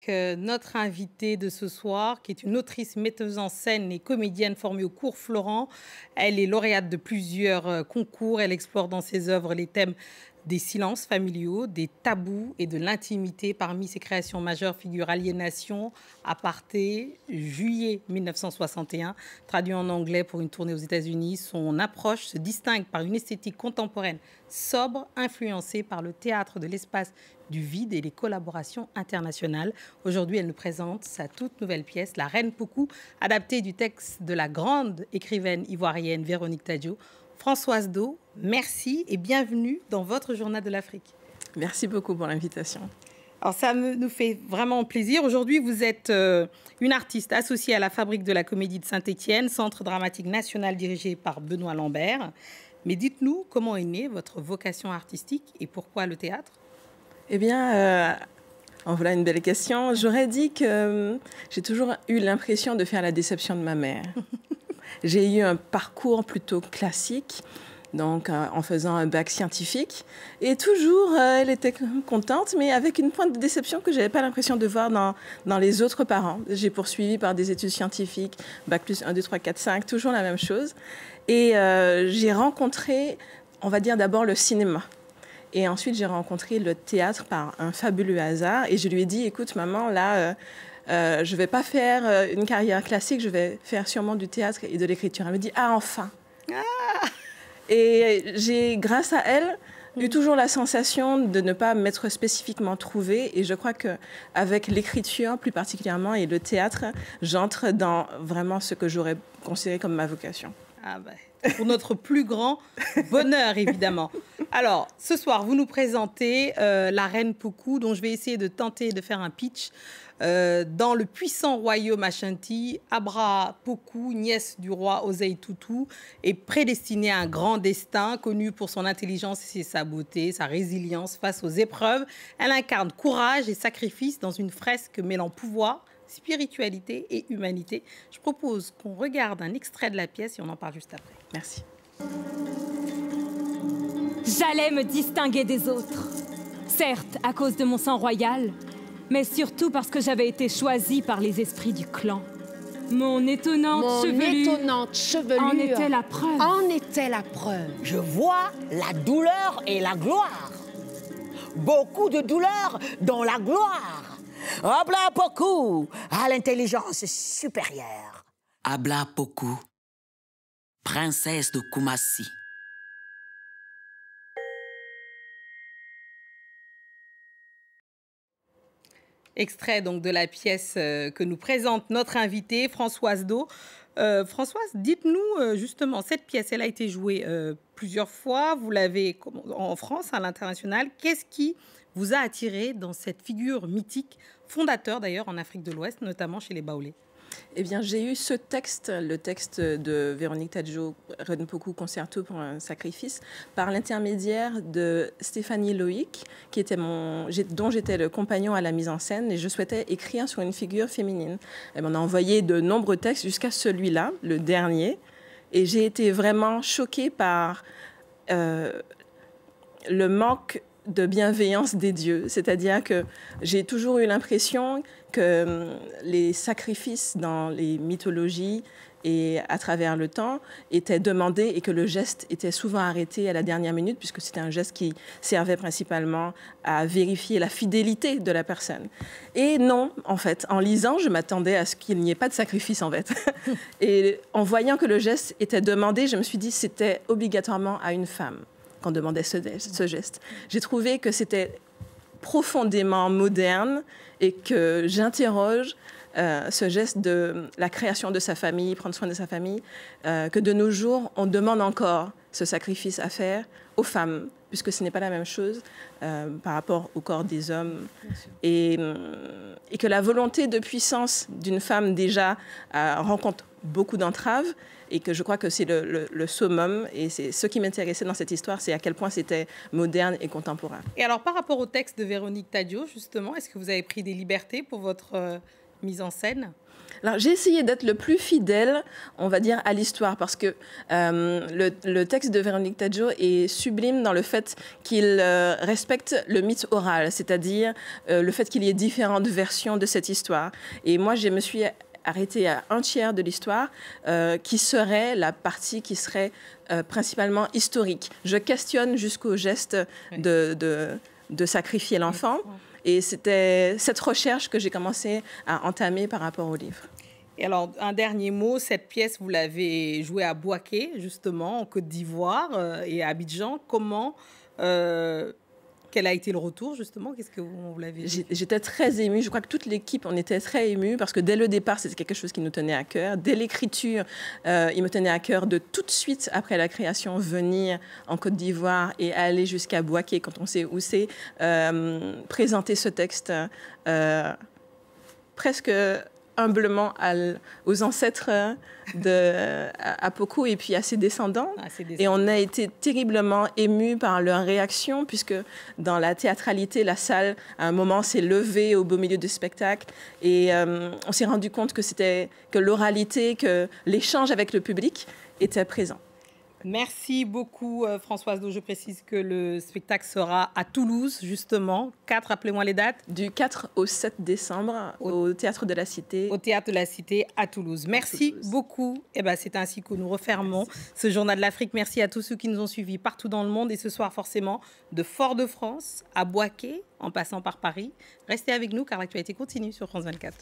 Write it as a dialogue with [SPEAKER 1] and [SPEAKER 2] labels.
[SPEAKER 1] avec notre invitée de ce soir, qui est une autrice, metteuse en scène et comédienne formée au Cours Florent. Elle est lauréate de plusieurs concours. Elle explore dans ses œuvres les thèmes des silences familiaux, des tabous et de l'intimité. Parmi ses créations majeures figurent Aliénation, Aparté, juillet 1961, traduit en anglais pour une tournée aux États-Unis. Son approche se distingue par une esthétique contemporaine sobre, influencée par le théâtre de l'espace du vide et les collaborations internationales. Aujourd'hui, elle nous présente sa toute nouvelle pièce, La Reine Pokou, adaptée du texte de la grande écrivaine ivoirienne Véronique Tadjo. Françoise Do, merci et bienvenue dans votre Journal de l'Afrique.
[SPEAKER 2] Merci beaucoup pour l'invitation.
[SPEAKER 1] Alors ça nous fait vraiment plaisir. Aujourd'hui, vous êtes une artiste associée à la Fabrique de la Comédie de Saint-Étienne, centre dramatique national dirigé par Benoît Lambert. Mais dites-nous, comment est née votre vocation artistique et pourquoi le théâtre?
[SPEAKER 2] Eh bien, voilà une belle question. J'aurais dit que j'ai toujours eu l'impression de faire la déception de ma mère. J'ai eu un parcours plutôt classique, donc en faisant un bac scientifique. Et toujours, elle était contente, mais avec une pointe de déception que je n'avais pas l'impression de voir dans les autres parents. J'ai poursuivi par des études scientifiques, bac plus 1, 2, 3, 4, 5, toujours la même chose. Et j'ai rencontré, on va dire d'abord le cinéma. Et ensuite, j'ai rencontré le théâtre par un fabuleux hasard. Et je lui ai dit, écoute, maman, là... je ne vais pas faire une carrière classique, je vais faire sûrement du théâtre et de l'écriture. Elle me dit, ah, enfin. Et j'ai, grâce à elle, eu toujours la sensation de ne pas m'être spécifiquement trouvée. Et je crois qu'avec l'écriture, plus particulièrement, et le théâtre, j'entre dans vraiment ce que j'aurais considéré comme ma vocation.
[SPEAKER 1] Ah ben, pour notre plus grand bonheur, évidemment. Alors, ce soir, vous nous présentez La Reine Pokou, dont je vais essayer de tenter de faire un pitch. Dans le puissant royaume Ashanti, Abra Pokou, nièce du roi Osei Tutu, est prédestinée à un grand destin, connue pour son intelligence et sa beauté, sa résilience face aux épreuves. Elle incarne courage et sacrifice dans une fresque mêlant pouvoir, spiritualité et humanité. Je propose qu'on regarde un extrait de la pièce et on en parle juste après.
[SPEAKER 2] Merci.
[SPEAKER 3] J'allais me distinguer des autres, certes à cause de mon sang royal, mais surtout parce que j'avais été choisie par les esprits du clan. Mon étonnante chevelure en était la preuve.
[SPEAKER 4] En était la preuve.
[SPEAKER 5] Je vois la douleur et la gloire. Beaucoup de douleur dans la gloire. Abla Pokou à l'intelligence supérieure.
[SPEAKER 6] Abla Pokou, princesse de Koumassi.
[SPEAKER 1] Extrait donc de la pièce que nous présente notre invitée, Françoise Do. Françoise, dites-nous justement, cette pièce, elle a été jouée plusieurs fois. Vous l'avez en France, à l'international. Qu'est-ce qui vous a attiré dans cette figure mythique, fondateur d'ailleurs en Afrique de l'Ouest, notamment chez les Baoulés?
[SPEAKER 2] Eh bien, j'ai eu ce texte, le texte de Véronique Tadjo, Reine Pokou, concerto pour un sacrifice, par l'intermédiaire de Stéphanie Loïc, dont j'étais le compagnon à la mise en scène, et je souhaitais écrire sur une figure féminine. Elle m'en a envoyé de nombreux textes jusqu'à celui-là, le dernier, et j'ai été vraiment choquée par le manque de bienveillance des dieux. C'est-à-dire que j'ai toujours eu l'impression que les sacrifices dans les mythologies et à travers le temps étaient demandés et que le geste était souvent arrêté à la dernière minute puisque c'était un geste qui servait principalement à vérifier la fidélité de la personne. Et non, en fait, en lisant, je m'attendais à ce qu'il n'y ait pas de sacrifice, en fait. Et en voyant que le geste était demandé, je me suis dit que c'était obligatoirement à une femme qu'on demandait ce geste. J'ai trouvé que c'était profondément moderne et que j'interroge ce geste de la création de sa famille, prendre soin de sa famille, que de nos jours, on demande encore ce sacrifice à faire aux femmes, puisque ce n'est pas la même chose par rapport au corps des hommes. Et que la volonté de puissance d'une femme déjà rencontre beaucoup d'entraves, et que je crois que c'est le summum. Et c'est ce qui m'intéressait dans cette histoire, c'est à quel point c'était moderne et contemporain.
[SPEAKER 1] Et alors, par rapport au texte de Véronique Tadjo, justement, est-ce que vous avez pris des libertés pour votre mise en scène?
[SPEAKER 2] Alors, j'ai essayé d'être le plus fidèle, on va dire, à l'histoire, parce que le texte de Véronique Tadjo est sublime dans le fait qu'il respecte le mythe oral, c'est-à-dire le fait qu'il y ait différentes versions de cette histoire. Et moi, je me suis arrêtée à un tiers de l'histoire, qui serait la partie qui serait principalement historique. Je questionne jusqu'au geste de sacrifier l'enfant. Et c'était cette recherche que j'ai commencé à entamer par rapport au livre.
[SPEAKER 1] Et alors, un dernier mot, cette pièce, vous l'avez jouée à Bouaké, justement, en Côte d'Ivoire et à Abidjan. Comment, quel a été le retour, justement? Qu'est-ce que vous l'avez dit?
[SPEAKER 2] J'étais très émue. Je crois que toute l'équipe, on était très émue parce que dès le départ, c'était quelque chose qui nous tenait à cœur. Dès l'écriture, il me tenait à cœur de tout de suite, après la création, venir en Côte d'Ivoire et aller jusqu'à Bouaké, quand on sait où c'est, présenter ce texte presque humblement aux ancêtres à Pokou et puis à ses descendants. Et on a été terriblement émus par leur réaction, puisque dans la théâtralité, la salle, à un moment, s'est levée au beau milieu du spectacle. Et on s'est rendu compte que l'oralité, que l'échange avec le public était présent.
[SPEAKER 1] Merci beaucoup, Françoise Do. Je précise que le spectacle sera à Toulouse, justement. Rappelez-moi les dates.
[SPEAKER 2] Du 4 au 7 décembre, au Théâtre de la Cité.
[SPEAKER 1] Au Théâtre de la Cité à Toulouse. Merci beaucoup. Et c'est ainsi que nous refermons ce Journal de l'Afrique. Merci à tous ceux qui nous ont suivis partout dans le monde. Et ce soir, forcément, de Fort-de-France à Bouaké, en passant par Paris. Restez avec nous, car l'actualité continue sur France 24.